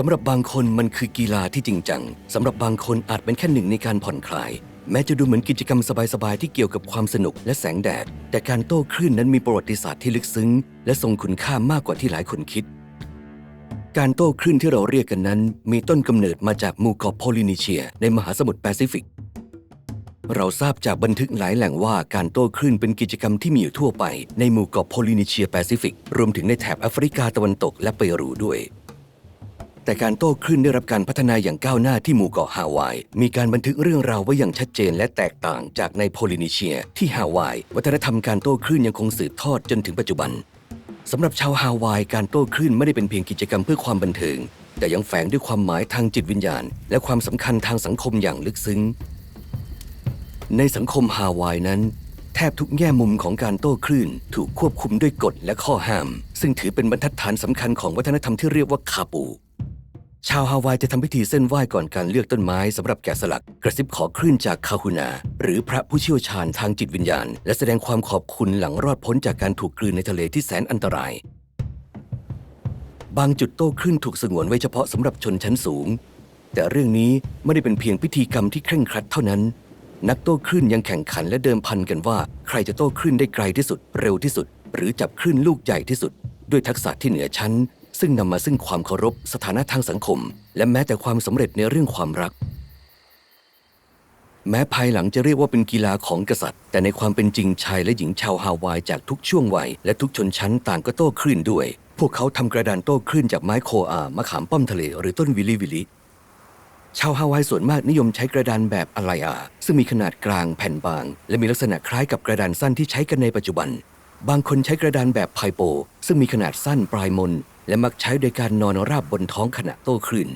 สำหรับบางคนมันคือกีฬาที่จริงจังสำหรับบางคนอาจเป็นแค่หนึ่งในการผ่อนคลายแม้จะดูเหมือนกิจกรรมสบายๆที่เกี่ยวกับความสนุกและแสงแดดแต่การโต้คลื่นนั้นมีประวัติศาสตร์ที่ลึกซึ้งและทรงคุณค่ามากกว่าที่หลายคนคิดการโต้คลื่นที่เราเรียกกันนั้นมีต้นกำเนิดมาจากหมู่เกาะโพลินีเชียในมหาสมุทรแปซิฟิกเราทราบจากบันทึกหลายแหล่งว่าการโต้คลื่นเป็นกิจกรรมที่มีอยู่ทั่วไปในหมู่เกาะโพลินีเชียแปซิฟิกรวมถึงในแถบแอฟริกาตะวันตกและเปรูด้วยแต่การโต้คลื่นได้รับการพัฒนาอย่างก้าวหน้าที่หมู่เกาะฮาวายมีการบันทึกเรื่องราวไว้อย่างชัดเจนและแตกต่างจากในโพลินีเชียที่ฮาวายวัฒนธรรมการโต้คลื่นยังคงสืบทอดจนถึงปัจจุบันสำหรับชาวฮาวายการโต้คลื่นไม่ได้เป็นเพียงกิจกรรมเพื่อความบันเทิงแต่ยังแฝงด้วยความหมายทางจิตวิญญาณและความสำคัญทางสังคมอย่างลึกซึ้งในสังคมฮาวายนั้นแทบทุกแง่มุมของการโต้คลื่นถูกควบคุมด้วยกฎและข้อห้ามซึ่งถือเป็นบรรทัดฐานสำคัญของวัฒนธรรมที่เรียกว่าคาปูชาวฮาวายจะทำพิธีเส้นไหว้ก่อนการเลือกต้นไม้สำหรับแกะสลักกระซิบขอคลื่นจากคาฮูนาหรือพระผู้เชี่ยวชาญทางจิตวิญญาณและแสดงความขอบคุณหลังรอดพ้นจากการถูกกลืนในทะเลที่แสนอันตรายบางจุดโต้คลื่นถูกสงวนไว้เฉพาะสำหรับชนชั้นสูงแต่เรื่องนี้ไม่ได้เป็นเพียงพิธีกรรมที่เคร่งครัดเท่านั้นนักโต้คลื่นยังแข่งขันและเดิมพันกันว่าใครจะโต้คลื่นได้ไกลที่สุดเร็วที่สุดหรือจับคลื่นลูกใหญ่ที่สุดด้วยทักษะที่เหนือชั้นซึ่งนำมาซึ่งความเคารพสถานะทางสังคมและแม้แต่ความสำเร็จในเรื่องความรักแม้ภายหลังจะเรียกว่าเป็นกีฬาของกษัตริย์แต่ในความเป็นจริงชายและหญิงชาวฮาวายจากทุกช่วงวัยและทุกชนชั้นต่างก็โต้คลื่นด้วยพวกเขาทำกระดานโต้คลื่นจากไม้โคอามะขามป้อมทะเลหรือต้นวิลิวิลิชาวฮาวายส่วนมากนิยมใช้กระดานแบบอะไลอาซึ่งมีขนาดกลางแผ่นบางและมีลักษณะคล้ายกับกระดานสั้นที่ใช้กันในปัจจุบันบางคนใช้กระดานแบบไพโปซึ่งมีขนาดสั้นปลายมนและมักใช้โดยการนอนราบบนท้องขณะโต้คลื่น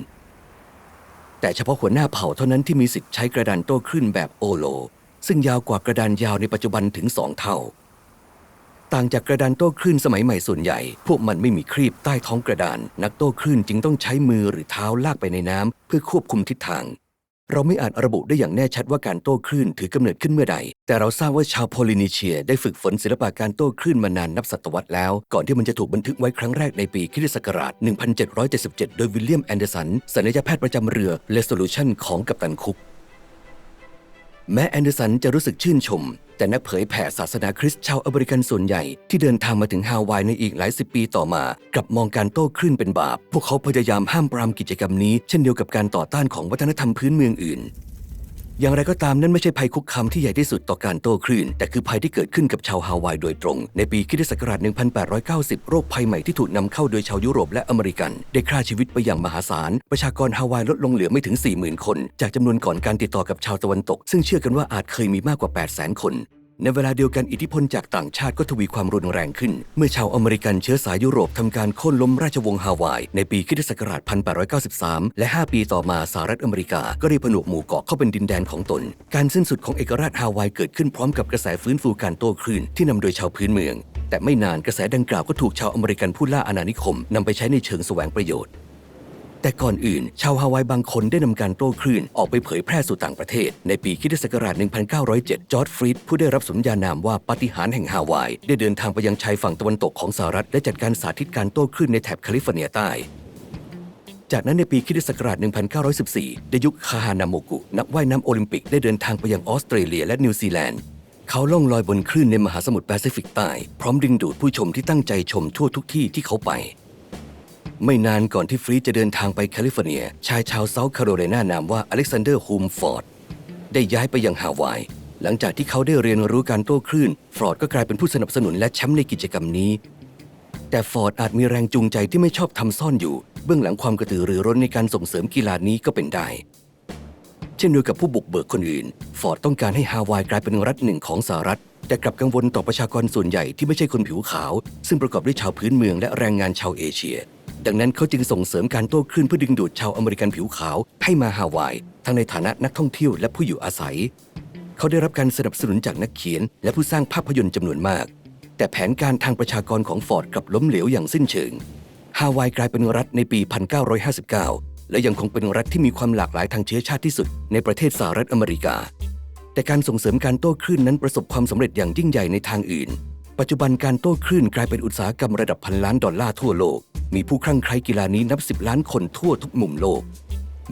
แต่เฉพาะหัวหน้าเผ่าเท่านั้นที่มีสิทธิ์ใช้กระดานโต้คลื่นแบบโอโลซึ่งยาวกว่ากระดานยาวในปัจจุบันถึง2 เท่าต่างจากกระดานโต้คลื่นสมัยใหม่ส่วนใหญ่พวกมันไม่มีครีบใต้ท้องกระดานนักโต้คลื่นจึงต้องใช้มือหรือเท้าลากไปในน้ำเพื่อควบคุมทิศทางเราไม่อาจระบุได้อย่างแน่ชัดว่าการโต้คลื่นถือกำเนิดขึ้นเมื่อใดแต่เราทราบว่าชาวโพลินีเชียได้ฝึกฝนศิลปะการโต้คลื่นมานานนับศตวรรษแล้วก่อนที่มันจะถูกบันทึกไว้ครั้งแรกในปีค.ศ. 1777 โดยวิลเลียมแอนเดอร์สันศัลยแพทย์ประจำเรือ Resolution ของกัปตันคุกแม้แอนเดอร์สันจะรู้สึกชื่นชมแต่นักเผยแผ่ศาสนาคริสต์ชาวอเมริกันส่วนใหญ่ที่เดินทางมาถึงฮาวายในอีกหลายสิบปีต่อมากลับมองการโต้คลื่นเป็นบาปพวกเขาพยายามห้ามปรามกิจกรรมนี้เช่นเดียวกับการต่อต้านของวัฒนธรรมพื้นเมืองอื่นอย่างไรก็ตามนั่นไม่ใช่ภัยคุกคามที่ใหญ่ที่สุดต่อการโต้คลื่นแต่คือภัยที่เกิดขึ้นกับชาวฮาวายโดยตรงในปีค.ศ. 1890โรคภัยใหม่ที่ถูกนำเข้าโดยชาวยุโรปและอเมริกันได้ฆ่าชีวิตไปอย่างมหาศาลประชากรฮาวายลดลงเหลือไม่ถึง 40,000 คนจากจำนวนก่อนการติดต่อกับชาวตะวันตกซึ่งเชื่อกันว่าอาจเคยมีมากกว่า 800,000 คนในเวลาเดียวกันอิทธิพลจากต่างชาติก็ทวีความรุนแรงขึ้นเมื่อชาวอเมริกันเชื้อสายยุโรปทำการโค่นล้มราชวงศ์ฮาวายในปีค.ศ. 1893และ5 ปีต่อมาสหรัฐอเมริกาก็ได้ผนวกหมู่เกาะเข้าเป็นดินแดนของตนการสิ้นสุดของเอกราชฮาวายเกิดขึ้นพร้อมกับกระแสฟื้นฟูการโต้คลื่นที่นำโดยชาวพื้นเมืองแต่ไม่นานกระแสดังกล่าวก็ถูกชาวอเมริกันผู้ล่าอาณานิคมนำไปใช้ในเชิงแสวงประโยชน์แต่ก่อนอื่นชาวฮาวายบางคนได้นำการโต้คลื่นออกไปเผยแพร่สู่ต่างประเทศในปีค.ศ. 1907 จอร์จฟรีดผู้ได้รับสมญานามว่าปาฏิหาริย์แห่งฮาวายได้เดินทางไปยังชายฝั่งตะวันตกของสหรัฐและจัดการสาธิตการโต้คลื่นในแถบแคลิฟอร์เนียใต้จากนั้นในปีค.ศ. 1914 ในยุคคาฮานาโมกุนักว่ายน้ำโอลิมปิกได้เดินทางไปยังออสเตรเลียและนิวซีแลนด์เขาล่องลอยบนคลื่นในมหาสมุทรแปซิฟิกใต้พร้อมดึงดูดผู้ชมที่ตั้งใจชมทั่วทุกที่ที่เขาไปไม่นานก่อนที่ฟรีดจะเดินทางไปแคลิฟอร์เนียชายชาวเซาท์แคโรไลนานามว่าอเล็กซานเดอร์ฮูมฟอร์ดได้ย้ายไปยังฮาวายหลังจากที่เขาได้เรียนรู้การโต้คลื่นฟอร์ดก็กลายเป็นผู้สนับสนุนและแชมป์ในกิจกรรมนี้แต่ฟอร์ดอาจมีแรงจูงใจที่ไม่ชอบทำซ่อนอยู่เบื้องหลังความกระตือรือร้นในการส่งเสริมกีฬานี้ก็เป็นได้เช่นเดียวกับผู้บุกเบิกคนอื่นฟอร์ดต้องการให้ฮาวายกลายเป็นรัฐหนึ่งของสหรัฐแต่กลับกังวลต่อประชากรส่วนใหญ่ที่ไม่ใช่คนผิวขาวซึ่งประกอบด้วยชาวพื้นเมืองและแรงงานชาวเอเชียดังนั้นเขาจึงส่งเสริมการโต้คลื่นเพื่อดึงดูดชาวอเมริกันผิวขาวให้มาฮาวายทั้งในฐานะนักท่องเที่ยวและผู้อยู่อาศัยเขาได้รับการสนับสนุนจากนักเขียนและผู้สร้างภาพยนตร์จำนวนมากแต่แผนการทางประชากรของฟอร์ดกลับล้มเหลวอย่างสิ้นเชิงฮาวายกลายเป็นรัฐในปี 1959 และยังคงเป็นรัฐที่มีความหลากหลายทางเชื้อชาติที่สุดในประเทศสหรัฐอเมริกาแต่การส่งเสริมการโต้คลื่นนั้นประสบความสำเร็จอย่างยิ่งใหญ่ในทางอื่นปัจจุบันการโต้คลื่นกลายเป็นอุตสาหกรรมระดับพันล้านดอลลาร์ทั่วโลก มีผู้คลั่งไคล้กีฬานี้นับ10 ล้านคนทั่วทุกมุมโลก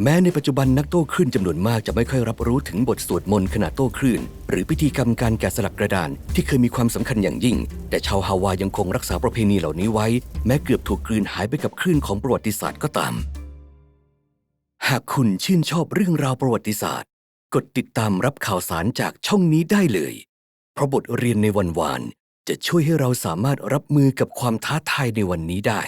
แม้ในปัจจุบันนักโต้คลื่นจำนวนมากจะไม่ค่อยรับรู้ถึงบทสวดมนต์ขณะโต้คลื่นหรือพิธีกรรมการแกะสลักกระดานที่เคยมีความสำคัญอย่างยิ่งแต่ชาวฮาวายยังคงรักษาประเพณีเหล่านี้ไว้แม้เกือบถูกกลืนหายไปกับคลื่นของประวัติศาสตร์ก็ตามหากคุณชื่นชอบเรื่องราวประวัติศาสตร์กดติดตามรับข่าวสารจากช่องนี้ได้เลยเพราะบทเรียนในวันวานจะช่วยให้เราสามารถรับมือกับความท้าทายในวันนี้ได้